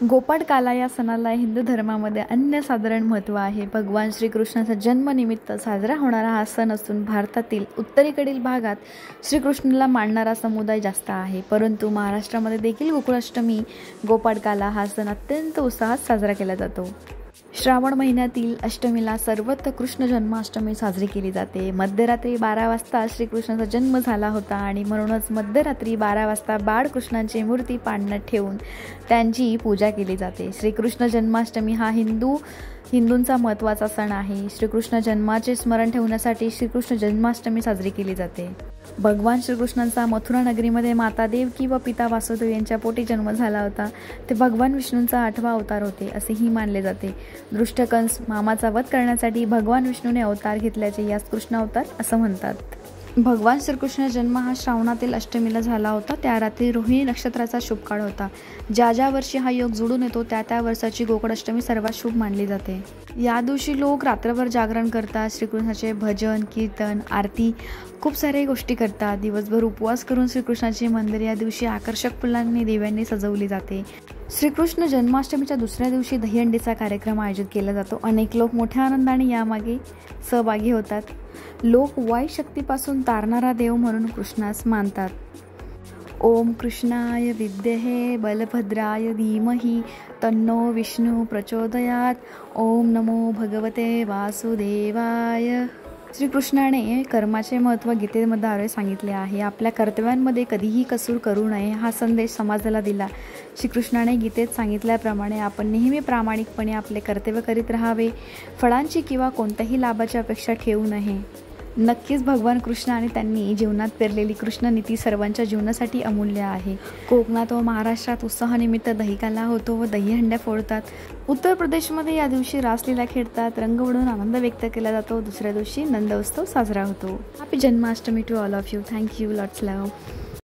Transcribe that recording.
गोपाळकाला या सणाला हिंदू धर्मामध्ये अनन्यसाधारण महत्त्व आहे. भगवान श्रीकृष्णाचा जन्मनिमित्त साजरा होणारा हा सण असून भारतातील उत्तरेकडील भागात श्रीकृष्णाला मानणारा समुदाय जास्त आहे. परंतु महाराष्ट्रामध्ये देखील गोकुळाष्टमी गोपाळकाला हा सण अत्यंत उत्साहात साजरा केला जातो. श्रावण महिन्यातील अष्टमीला सर्वत्र कृष्ण जन्माष्टमी साजरी केली जाते. मध्यरात्री 12 वाजता श्रीकृष्णाचा जन्म झाला होता आणि म्हणूनच मध्यरात्री 12 वाजता बाळकृष्णांची मूर्ती पाण्यात ठेवून त्यांची पूजा केली जाते. श्रीकृष्ण जन्माष्टमी हा हिंदूंचा महत्त्वाचा सण आहे. श्रीकृष्ण जन्माचे स्मरण ठेवण्यासाठी श्रीकृष्ण जन्माष्टमी साजरी केली जाते. भगवान श्रीकृष्णांचा मथुरा नगरीमध्ये माता देवकी व पिता वासुदेव यांच्या पोटी जन्म झाला होता. ते भगवान विष्णूंचा 8वा अवतार होते असेही मानले जाते. दृष्टकंस मामाचा वध करण्यासाठी भगवान विष्णूने अवतार घेतल्याचे यास कृष्ण अवतार असं म्हणतात. भगवान श्रीकृष्ण जन्म हा श्रावणातील अष्टमीला झाला होता. त्या रात्री रोहिणी नक्षत्राचा शुभ काळ होता. ज्या वर्षी हा योग जुळून येतो त्या वर्षाची गोकुळाष्टमी सर्वात शुभ मानली जाते. या दिवशी लोक रात्रभर जागरण करतात. श्रीकृष्णाचे भजन, कीर्तन, आरती खूप साऱ्या गोष्टी करतात. दिवसभर उपवास करून श्रीकृष्णाचे मंदिर या दिवशी आकर्षक फुलांनी दिव्यांनी सजवली जाते. श्रीकृष्ण जन्माष्टमीच्या दुसऱ्या दिवशी दहीहंडीचा कार्यक्रम आयोजित केला जातो. अनेक लोक मोठ्या आनंदाने यामागे सहभागी होतात. लोक वाईट शक्तीपासून तारणारा देव म्हणून कृष्णास मानतात. ओम कृष्णाय विद्महे बलभद्राय धीमहि तन्नो विष्णू प्रचोदयात. ओम नमो भगवते वासुदेवाय. श्रीकृष्णाने कर्माचे महत्त्व गीतेमध्ये सांगितले आहे. आपल्या कर्तव्यांमध्ये कधीही कसूर करू नये हा संदेश समाजाला दिला. श्रीकृष्णाने गीतेत सांगितल्याप्रमाणे आपण नेहमी प्रामाणिकपणे आपले कर्तव्य करीत राहावे. फळांची किंवा कोणत्याही लाभाची अपेक्षा ठेवू नये. नक्कीच भगवान कृष्ण आणि त्यांनी जीवनात पेरलेली कृष्णनीती सर्वांच्या जीवनासाठी अमूल्य आहे. कोकणात व महाराष्ट्रात उत्सवानिमित्त दहीकाला होतो व दहीहंड्या फोडतात. उत्तर प्रदेशमध्ये या दिवशी रासलीला खेळतात. रंग उडवून आनंद व्यक्त केला जातो. दुसऱ्या दिवशी नंद उत्सव साजरा होतो. Happy Janmashtami to all of you. Thank you. Lots love.